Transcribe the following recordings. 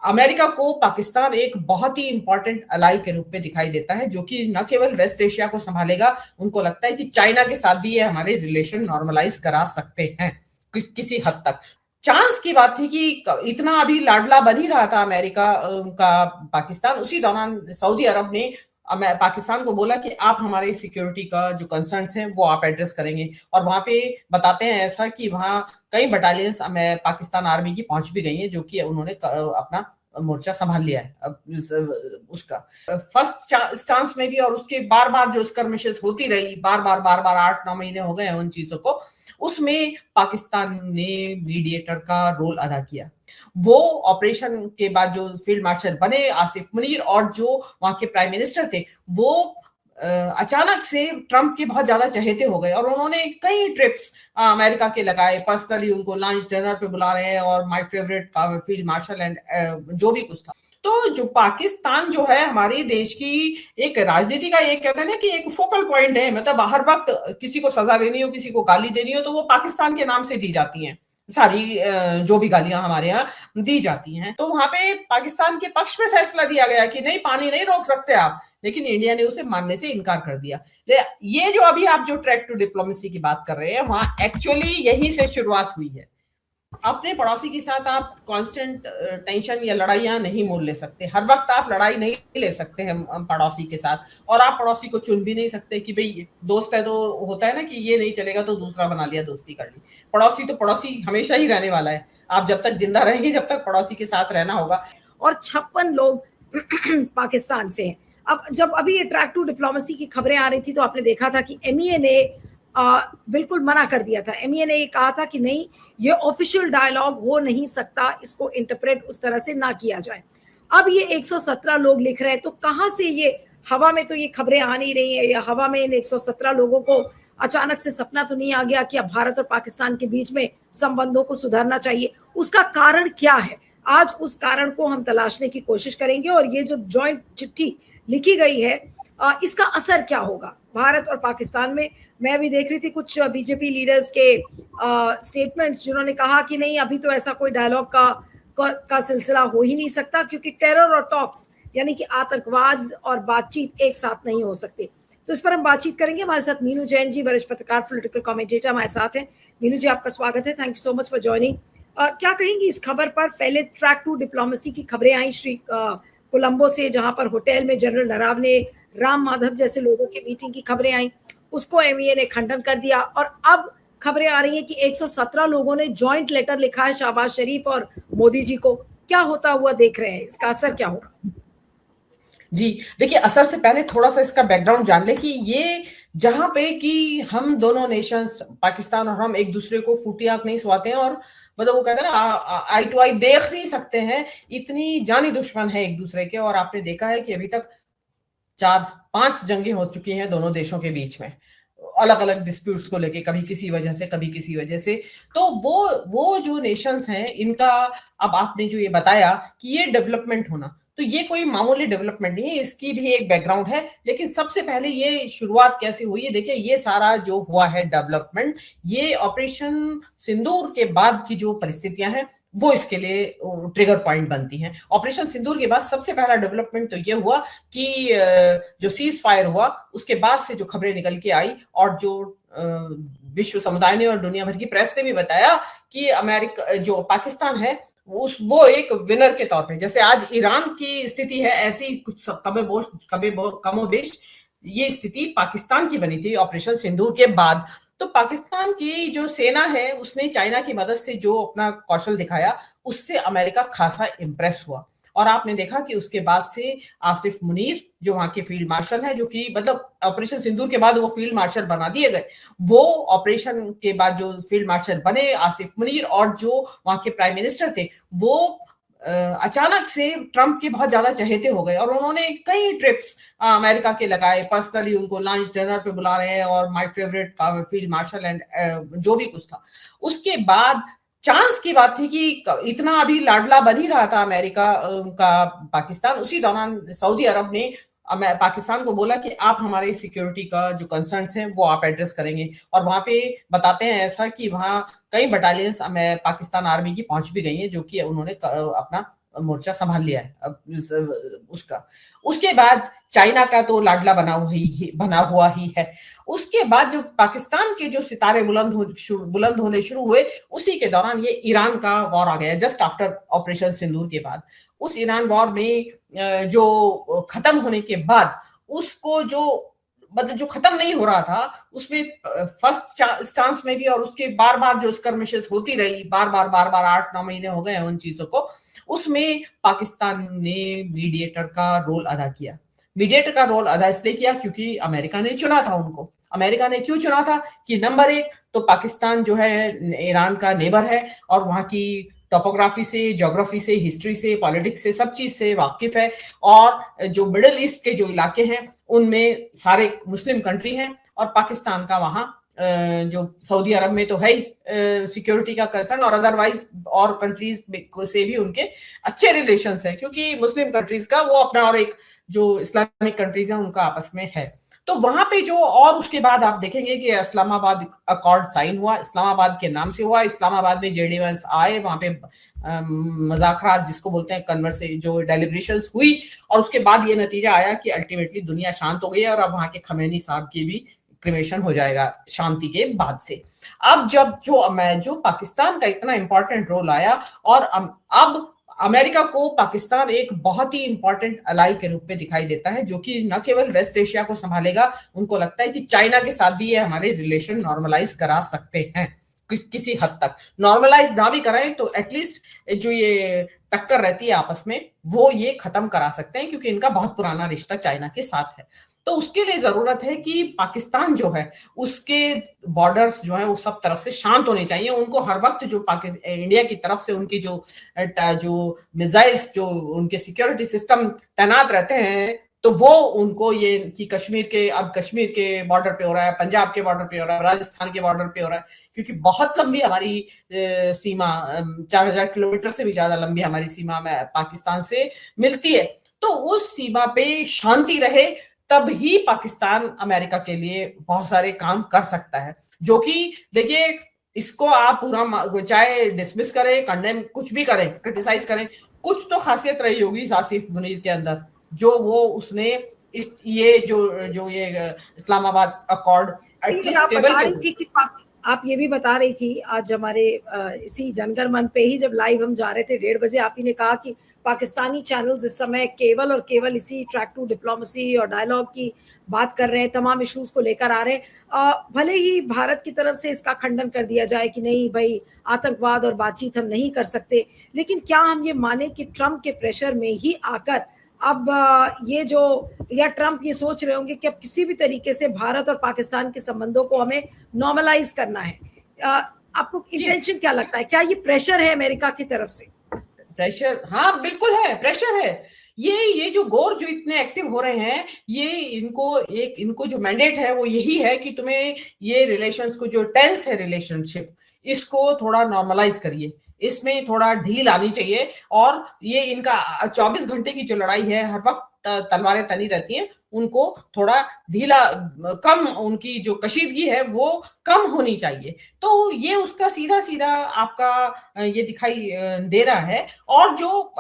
America को पाकिस्तान एक बहुत ही इंपॉर्टेंट अलाई के रूप में दिखाई देता है, जो कि न केवल वेस्ट एशिया को संभालेगा, उनको लगता है कि चाइना के साथ भी ये हमारे रिलेशन नॉर्मलाइज करा सकते हैं किसी हद तक। चांस की बात थी कि इतना अभी लाडला बन ही रहा था अमेरिका का पाकिस्तान, उसी दौरान सऊदी अरब ने पाकिस्तान को बोला कि आप हमारे सिक्योरिटी का जो कंसर्न्स हैं वो आप एड्रेस करेंगे, और वहां पे बताते हैं ऐसा कि वहां कई बटालियंस पाकिस्तान आर्मी की पहुंच भी गई हैं, जो कि उन्होंने अपना मोर्चा संभाल लिया है अब उसका फर्स्ट स्टांस में भी, और उसके बार बार जो स्कर्मिशेस होती रही, बार बार 8-9 महीने हो गए हैं उन चीजों को, उसमें पाकिस्तान ने मीडिएटर का रोल अदा किया। वो ऑपरेशन के बाद जो फील्ड मार्शल बने आसिफ मुनीर, और जो वहां के प्राइम मिनिस्टर थे, वो अचानक से ट्रंप के बहुत ज्यादा चहेते हो गए, और उन्होंने कई ट्रिप्स अमेरिका के लगाए, पर्सनली उनको लंच डिनर पे बुला रहे हैं, और my favourite field marshal and जो भी कुछ था। तो जो पाकिस्तान जो है हमारे देश की एक राजनीति का, ये कहते हैं ना कि एक फोकल पॉइंट है, मतलब हर वक्त किसी को सजा देनी हो, किसी को गाली देनी हो, तो वो पाकिस्तान के नाम से दी जाती हैं सारी जो भी गालियां हमारे यहाँ दी जाती हैं। तो वहां पे पाकिस्तान के पक्ष में फैसला दिया गया कि नहीं, पानी नहीं रोक सकते आप, लेकिन इंडिया ने उसे मानने से इनकार कर दिया। ये जो अभी आप जो ट्रैक टू डिप्लोमेसी की बात कर रहे हैं, वहां एक्चुअली यही से शुरुआत हुई है। अपने पड़ोसी के साथ आप कांस्टेंट टेंशन या लड़ाइयां नहीं मोल ले सकते, हर वक्त आप लड़ाई नहीं ले सकते हैं पड़ोसी के साथ, और आप पड़ोसी को चुन भी नहीं सकते कि भाई दोस्त है तो होता है ना कि ये नहीं चलेगा तो दूसरा बना लिया, दोस्ती कर ली। पड़ोसी तो पड़ोसी हमेशा ही रहने वाला है, आप जब तक जिंदा रहेंगे जब तक पड़ोसी के साथ रहना होगा। और 56 लोग पाकिस्तान से हैं। अब जब अभी ये ट्रैक टू डिप्लोमेसी की खबरें आ रही थी तो आपने देखा था कि एमईए ने बिल्कुल मना कर दिया था। एमईए ने ये कहा था कि नहीं, ये ऑफिशियल डायलॉग हो नहीं सकता, इसको इंटरप्रेट उस तरह से ना किया जाए। अब ये 117 लोग लिख रहे हैं, तो कहां से ये हवा में तो ये खबरें आ नहीं रही है, या हवा में इन 117 लोगों को अचानक से सपना तो नहीं आ गया कि अब भारत और पाकिस्तान के बीच में संबंधों को सुधारना चाहिए? उसका कारण क्या है? आज उस कारण को हम तलाशने की कोशिश करेंगे, और ये जो जॉइंट चिट्ठी लिखी गई है इसका असर क्या होगा भारत और पाकिस्तान में। मैं भी देख रही थी कुछ बीजेपी लीडर्स के स्टेटमेंट्स, जिन्होंने कहा कि नहीं, अभी तो ऐसा कोई डायलॉग का सिलसिला हो ही नहीं सकता, क्योंकि टेरर और टॉक्स यानी कि आतंकवाद और बातचीत एक साथ नहीं हो सकते। तो इस पर हम बातचीत करेंगे। हमारे साथ मीनू जैन जी, वरिष्ठ पत्रकार, पॉलिटिकल कमेंटेटर हमारे साथ हैं। मीनू जी, आपका स्वागत है, thank you so much for joining. क्या कहेंगी इस खबर पर? पहले ट्रैक टू डिप्लोमेसी की खबरें आई श्री कोलंबो से, जहां पर होटल में जनरल नरावने, राम माधव जैसे लोगों की मीटिंग की खबरें आई, उसको एमईए ने खंडन कर दिया, और अब खबरें आ रही हैं कि 117 लोगों ने जॉइंट लेटर लिखा है शहबाज शरीफ और मोदी जी को। क्या होता हुआ देख रहे हैं, इसका असर क्या होगा? जी देखिए, असर से पहले थोड़ा सा इसका बैकग्राउंड जान ले कि ये जहां पे कि हम दोनों नेशंस, पाकिस्तान और हम, एक दूसरे को फूटी आंख नहीं सुहाते हैं, और मतलब वो कहते हैं ना आई टू आई देख नहीं सकते हैं, इतनी जानी दुश्मन है एक दूसरे के। और आपने देखा है कि अभी तक 4-5 जंगें हो चुकी हैं दोनों देशों के बीच में, अलग अलग डिस्प्यूट्स को लेके, कभी किसी वजह से कभी किसी वजह से। तो वो जो नेशंस हैं इनका, अब आपने जो ये बताया कि ये डेवलपमेंट होना, तो ये कोई मामूली डेवलपमेंट नहीं है, इसकी भी एक बैकग्राउंड है। लेकिन सबसे पहले ये शुरुआत कैसे हुई है, देखिए ये सारा जो हुआ है डेवलपमेंट, ये ऑपरेशन सिंदूर के बाद की जो परिस्थितियां हैं वो इसके लिए ट्रिगर पॉइंट बनती हैं। ऑपरेशन सिंदूर के बाद सबसे पहला डेवलपमेंट तो ये हुआ कि जो सीज फायर हुआ, उसके बाद से जो खबरें निकल के आई, और जो विश्व समुदाय ने और दुनिया भर की प्रेस ने भी बताया कि अमेरिका, जो पाकिस्तान है, वो एक विनर के तौर पे, जैसे आज ईरान की स्थिति है, ऐसी कुछ कमोबेश ये स्थिति पाकिस्तान की बनी थी ऑपरेशन सिंदूर के बाद। तो पाकिस्तान की जो सेना है उसने चाइना की मदद से जो अपना कौशल दिखाया, उससे अमेरिका खासा इंप्रेस हुआ। और आपने देखा कि उसके बाद से आसिफ मुनीर, जो वहां के फील्ड मार्शल है, जो कि मतलब ऑपरेशन सिंदूर के बाद वो फील्ड मार्शल बना दिए गए, वो ऑपरेशन के बाद जो फील्ड मार्शल बने आसिफ मुनीर, और जो वहां के प्राइम मिनिस्टर थे, वो अचानक से ट्रंप के बहुत ज्यादा चहेते हो गए, और उन्होंने कई ट्रिप्स अमेरिका के लगाए, पर्सनली उनको लंच डिनर पे बुला रहे हैं, और my favourite field marshal and जो भी कुछ था। उसके बाद चांस की बात थी कि इतना अभी लाडला बन ही रहा था अमेरिका का पाकिस्तान, उसी दौरान सऊदी अरब ने पाकिस्तान को बोला कि आप हमारे सिक्योरिटी का जो कंसर्न्स हैं वो आप एड्रेस करेंगे, और वहां पे बताते हैं ऐसा कि वहां कई बटालियंस पाकिस्तान आर्मी की पहुंच भी गई हैं, जो कि उन्होंने अपना मोर्चा संभाल लिया है अब उसका। उसके बाद चाइना का तो लाडला बना हुआ ही है। उसके बाद जो पाकिस्तान के जो सितारे बुलंद होने शुरू हुए, उसी के दौरान ये ईरान का वॉर आ गया, जस्ट आफ्टर ऑपरेशन सिंदूर के बाद। उस ईरान वॉर में जो खत्म होने के बाद उसको जो मतलब जो खत्म नहीं हो रहा था, उसमें फर्स्ट स्टांस में भी और उसके बार बार जो स्कर्मिशेस होती रही, बार बार 8-9 महीने हो गए उन चीजों को, उसमें पाकिस्तान ने मीडिएटर का रोल अदा किया। मीडिएटर का रोल अदा इसलिए किया क्योंकि अमेरिका ने चुना था उनको। अमेरिका ने क्यों चुना था कि नंबर 1 तो पाकिस्तान जो है ईरान का नेबर है और वहां की टोपोग्राफी से, ज्योग्राफी से, हिस्ट्री से, पॉलिटिक्स से, सब चीज से वाकिफ है। और जो मिडिल ईस्ट के जो इलाके हैं उनमें सारे मुस्लिम कंट्री हैं और पाकिस्तान का वहां जो सऊदी अरब में तो है ही सिक्योरिटी का कंसर्न, और अदरवाइज और कंट्रीज से भी उनके अच्छे रिलेशंस है क्योंकि मुस्लिम कंट्रीज का वो अपना और एक जो इस्लामिक कंट्रीज है उनका आपस में है। तो वहां पे जो, और उसके बाद आप देखेंगे कि इस्लामाबाद अकॉर्ड साइन हुआ, इस्लामाबाद के नाम से हुआ। इस्लामाबाद में जेडी वैंस आए, वहां पे मुज़ाकरात जिसको बोलते हैं कन्वर्से जो डेलिब्रेशंस हुई, और उसके बाद ये नतीजा आया कि अल्टीमेटली दुनिया शांत हो गई है और अब वहां के खमैनी साहब की भी क्रिमेशन हो जाएगा शांति के बाद से। अब जब जो पाकिस्तान का इतना इंपॉर्टेंट रोल आया और अब अमेरिका को पाकिस्तान एक बहुत ही इंपॉर्टेंट अलाई के रूप में दिखाई देता है, जो कि न केवल वेस्ट एशिया को संभालेगा, उनको लगता है कि चाइना के साथ भी ये हमारे रिलेशन नॉर्मलाइज करा सकते हैं। किसी हद तक नॉर्मलाइज ना भी कराएं तो एटलीस्ट जो ये टक्कर रहती है आपस में वो ये खत्म करा सकते हैं, क्योंकि इनका बहुत पुराना रिश्ता चाइना के साथ है। तो उसके लिए जरूरत है कि पाकिस्तान जो है उसके बॉर्डर्स जो है वो सब तरफ से शांत होने चाहिए। उनको हर वक्त जो इंडिया की तरफ से उनकी जो मिसाइल्स, जो उनके सिक्योरिटी सिस्टम तैनात रहते हैं, तो वो उनको ये कि कश्मीर के बॉर्डर पे हो रहा है, पंजाब के बॉर्डर पे हो रहा है, राजस्थान के बॉर्डर पे हो रहा है, क्योंकि बहुत लंबी हमारी सीमा 4000 किलोमीटर से भी ज्यादा लंबी हमारी सीमा में पाकिस्तान से मिलती है। तो उस सीमा पे शांति रहे तब ही पाकिस्तान अमेरिका के लिए बहुत सारे काम कर सकता है, जो कि देखिए इसको आप पूरा चाहे डिसमिस करें, कंडेम कुछ भी करें, क्रिटिसाइज करें, कुछ तो खासियत रही होगी आसिफ मुनीर के अंदर, जो वो उसने ये इस्लामाबाद अकॉर्ड एटलीस्ट आप ये भी बता रही थी आज हमारे इसी जनगण मन पे ही जब लाइव हम जा रहे थे 1:30 बजे, आप ही ने कहा कि पाकिस्तानी चैनल्स इस समय केवल और केवल इसी ट्रैक टू डिप्लोमेसी और डायलॉग की बात कर रहे हैं, तमाम इश्यूज को लेकर आ रहे हैं। भले ही भारत की तरफ से इसका खंडन कर दिया जाए कि नहीं भाई आतंकवाद और बातचीत हम नहीं कर सकते, लेकिन क्या हम ये माने कि ट्रंप के प्रेशर में ही आकर अब ये जो, या ट्रंप ये सोच रहे होंगे कि अब किसी भी तरीके से भारत और पाकिस्तान के संबंधों को हमें नॉर्मलाइज करना है? आपको इंटेंशन क्या लगता है? क्या ये प्रेशर है अमेरिका की तरफ से? प्रेशर, हाँ बिल्कुल है, प्रेशर है। ये जो गोर जो इतने एक्टिव हो रहे हैं, ये इनको जो मैंडेट है वो यही है कि तुम्हें ये रिलेशंस को, जो टेंस है रिलेशनशिप, इसको थोड़ा नॉर्मलाइज करिए, इसमें थोड़ा ढील आनी चाहिए। और ये इनका 24 घंटे की जो लड़ाई है, हर वक्त तलवारें तनी रहती हैं, उनको थोड़ा ढीला, कम, उनकी जो कशीदगी है वो कम होनी चाहिए। तो ये उसका सीधा सीधा आपका ये दिखाई दे रहा है। और जो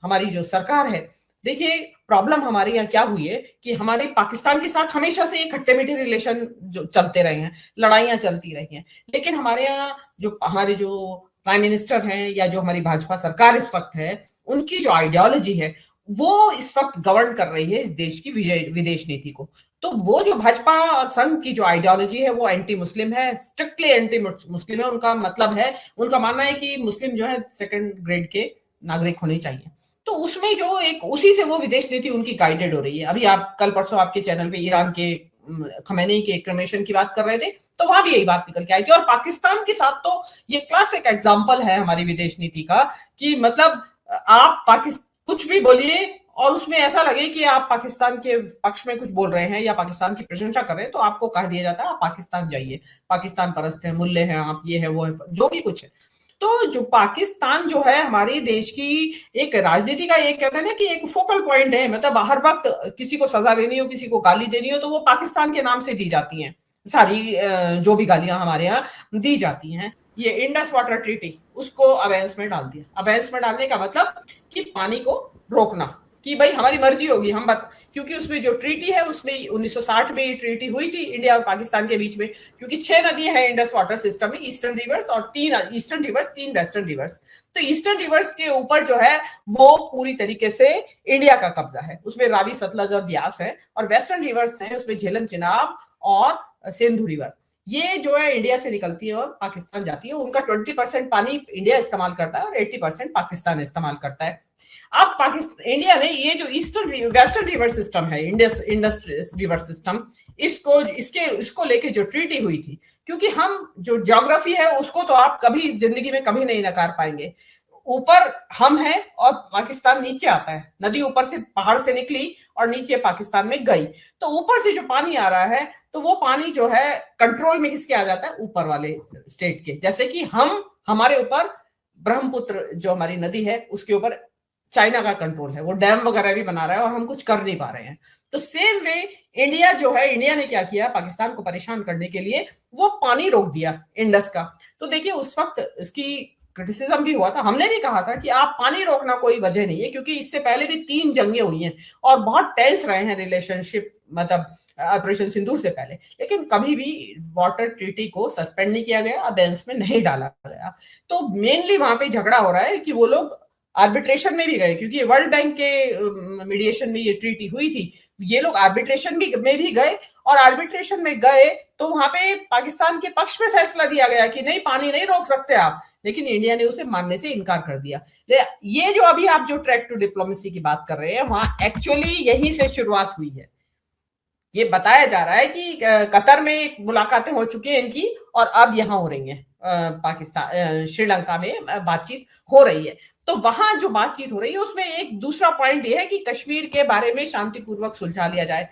हमारी जो सरकार है, देखिए प्रॉब्लम हमारे यहाँ क्या हुई है कि हमारे पाकिस्तान के साथ हमेशा से एक खट्टे मीठे रिलेशन जो चलते रहे हैं, लड़ाइयां चलती रही हैं, लेकिन हमारे यहाँ हमारे जो प्राइम मिनिस्टर हैं या जो हमारी भाजपा सरकार इस वक्त है, उनकी जो आइडियोलॉजी है वो इस वक्त गवर्न कर रही है इस देश की विदेश नीति को। तो वो जो भाजपा और संघ की जो आइडियोलॉजी है वो एंटी मुस्लिम है, स्ट्रिक्टली एंटी मुस्लिम है। उनका मतलब है, उनका मानना है कि मुस्लिम जो है सेकंड ग्रेड के नागरिक होने चाहिए। तो उसमें जो उसी से वो विदेश नीति उनकी गाइडेड हो रही है। अभी आप कल परसों आपके चैनल पे ईरान के खमैनी के क्रिमेशन की बात कर रहे थे, तो वहां भी यही बात निकल के आई थी। और पाकिस्तान के साथ तो ये क्लासिक एग्जाम्पल है हमारी विदेश नीति का कि मतलब आप कुछ भी बोलिए और उसमें ऐसा लगे कि आप पाकिस्तान के पक्ष में कुछ बोल रहे हैं या पाकिस्तान की प्रशंसा कर रहे हैं, तो आपको कह दिया जाता है आप पाकिस्तान जाइए, पाकिस्तान परस्त है, मुल्ले हैं आप, ये है वो है, जो भी कुछ है। तो जो पाकिस्तान जो है हमारे देश की एक राजनीति का, एक कहते हैं ना कि एक फोकल पॉइंट है। मतलब हर वक्त किसी को सजा देनी हो, किसी को गाली देनी हो, तो वो पाकिस्तान के नाम से दी जाती हैं। सारी जो भी गालियां हमारे यहाँ दी जाती हैं, ये इंडस वाटर ट्रीटी उसको अबेंस में डाल दिया। अबेंस में डालने का मतलब कि पानी को रोकना, कि भाई हमारी मर्जी होगी हम क्योंकि उसमें जो ट्रीटी है उसमें 1960 में ये ट्रीटी हुई थी इंडिया और पाकिस्तान के बीच में, क्योंकि 6 नदियां हैं इंडस वाटर सिस्टम में, ईस्टर्न रिवर्स और 3 ईस्टर्न रिवर्स 3 वेस्टर्न रिवर्स। तो ईस्टर्न रिवर्स के ऊपर जो है वो पूरी तरीके से इंडिया का कब्जा है, उसमें रावी सतलज और ब्यास है, और वेस्टर्न रिवर्स है उसमें झेलम चिनाब और सिंधु रिवर, ये जो है इंडिया से निकलती है और पाकिस्तान जाती है। उनका 20% पानी इंडिया इस्तेमाल करता है और 80% पाकिस्तान इस्तेमाल करता है। अब पाकिस्तान इंडिया ने ये जो ईस्टर्न वेस्टर्न रिवर सिस्टम है, इंडस रिवर सिस्टम, इसको लेके जो ट्रीटी हुई थी, क्योंकि हम जो ज्योग्राफी है उसको तो आप कभी जिंदगी में कभी नहीं नकार पाएंगे। ऊपर हम हैं और पाकिस्तान नीचे आता है, नदी ऊपर से पहाड़ से निकली और नीचे पाकिस्तान में गई, तो ऊपर से जो पानी आ रहा है तो वो पानी जो है कंट्रोल में किसके आ जाता है, ऊपर वाले स्टेट के। जैसे कि हमारे ऊपर ब्रह्मपुत्र जो हमारी नदी है उसके ऊपर चाइना का कंट्रोल है, वो डैम वगैरह भी बना रहा है और हम कुछ कर नहीं पा रहे हैं। तो सेम वे इंडिया जो है, इंडिया ने क्या किया, पाकिस्तान को परेशान करने के लिए वो पानी रोक दिया इंडस का। तो देखिए उस वक्त इसकी क्रिटिसिज्म भी हुआ था, हमने भी कहा था कि आप पानी रोकना कोई वजह नहीं है, क्योंकि इससे पहले भी 3 जंगें हुई हैं और बहुत टेंस रहे हैं रिलेशनशिप, मतलब ऑपरेशन सिंदूर से पहले, लेकिन कभी भी वाटर ट्रीटी को सस्पेंड नहीं किया गया, अबेंस में नहीं डाला गया। तो मेनली वहां पे झगड़ा हो रहा है कि वो लोग आर्बिट्रेशन में भी गए, क्योंकि वर्ल्ड बैंक के मीडिएशन में ये ट्रीटी हुई थी, ये लोग आर्बिट्रेशन में भी गए, और आर्बिट्रेशन में गए तो वहां पे पाकिस्तान के पक्ष में फैसला दिया गया कि नहीं, पानी नहीं रोक सकते आप, लेकिन इंडिया ने उसे मानने से इनकार कर दिया। ये जो अभी आप जो ट्रैक टू डिप्लोमेसी की बात कर रहे हैं, वहां एक्चुअली यहीं से शुरुआत हुई है। ये बताया जा रहा है कि कतर में मुलाकातें हो चुकी हैं इनकी और अब यहां हो रही है, पाकिस्तान श्रीलंका में बातचीत हो रही है। तो वहां जो बातचीत हो रही है उसमें एक दूसरा पॉइंट ये है कि कश्मीर के बारे में शांतिपूर्वक सुलझा लिया जाए।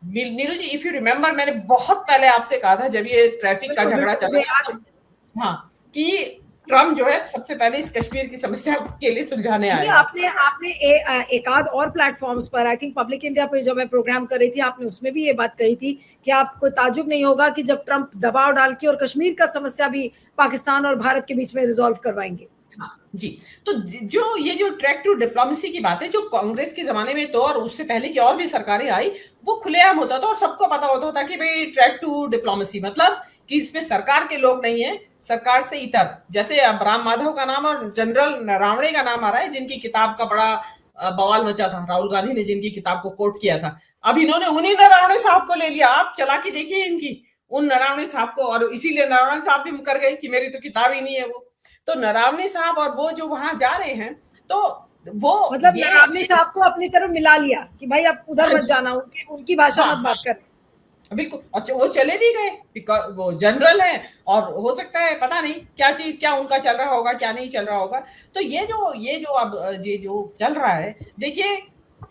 नीरू जी, इफ यू रिमेम्बर, मैंने बहुत पहले आपसे कहा था जब ये ट्रैफिक का झगड़ा चल रहा था, हाँ, कि ट्रम्प जो है सबसे पहले इस कश्मीर की समस्या के लिए सुलझाने आए। आपने एक आध और प्लेटफॉर्म्स पर, आई थिंक पब्लिक इंडिया पे जब मैं प्रोग्राम कर रही थी, आपने उसमें भी ये बात कही थी कि आपको ताजुब नहीं होगा कि जब ट्रम्प दबाव डाल के और कश्मीर का समस्या भी पाकिस्तान और भारत के बीच में रिजॉल्व करवाएंगे। हाँ जी, तो ये जो ट्रैक टू डिप्लोमेसी की बात है, जो कांग्रेस के जमाने में तो और उससे पहले की और भी सरकारें आई, वो खुलेआम होता था और सबको पता होता था कि भाई ट्रैक टू डिप्लोमेसी मतलब कि इसमें सरकार के लोग नहीं है, सरकार से इतर, जैसे अब राम माधव का नाम और जनरल नरवणे का नाम आ रहा है, जिनकी किताब का बड़ा बवाल मचा था, राहुल गांधी ने जिनकी किताब को कोट किया था, अब इन्होंने उन्हीं नरवणे साहब को ले लिया। आप चालाकी देखिए इनकी, उन नरवणे साहब को, और इसीलिए नरवणे साहब भी मुकर गए कि मेरी तो किताब ही नहीं है वो। तो नरवणे साहब और वो जो वहां जा रहे हैं, तो वो मतलब नरवणे साहब को अपनी तरफ मिला लिया कि भाई अब उधर मत जाना, उनकी भाषा मत बात कर। बिल्कुल, अच्छा वो चले भी गए, वो जनरल है और हो सकता है पता नहीं क्या उनका चल रहा होगा, क्या नहीं चल रहा होगा। तो ये जो अब ये जो चल रहा है, देखिए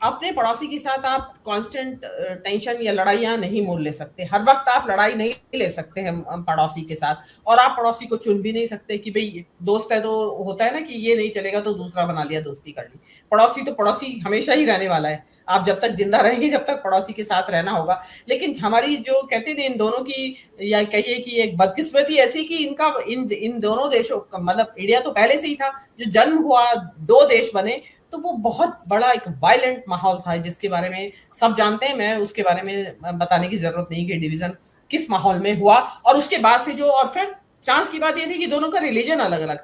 अपने पड़ोसी के साथ आप कांस्टेंट टेंशन या लड़ाइयां नहीं मोल ले सकते, हर वक्त आप लड़ाई नहीं ले सकते हैं पड़ोसी के साथ, और आप पड़ोसी को चुन भी नहीं सकते कि भाई दोस्त है तो होता है ना कि ये नहीं चलेगा तो दूसरा बना लिया, दोस्ती कर ली। पड़ोसी तो पड़ोसी हमेशा ही रहने वाला है, आप जब तक जिंदा रहेंगे जब तक पड़ोसी के साथ रहना होगा। लेकिन हमारी जो कहते थे इन दोनों की, या कहिए कि एक बदकिस्मती ऐसी कि इनका इन दोनों देशों का, मतलब इंडिया तो पहले से ही था, जो जन्म हुआ 2 देश बने, तो वो बहुत बड़ा एक वायलेंट माहौल था जिसके बारे में सब जानते हैं, मैं उसके बारे में बताने की जरूरत नहीं कि डिवीजन किस माहौल में हुआ। और उसके बाद से जो, और फिर चांस की बात ये थी कि दोनों का रिलीजन अलग अलग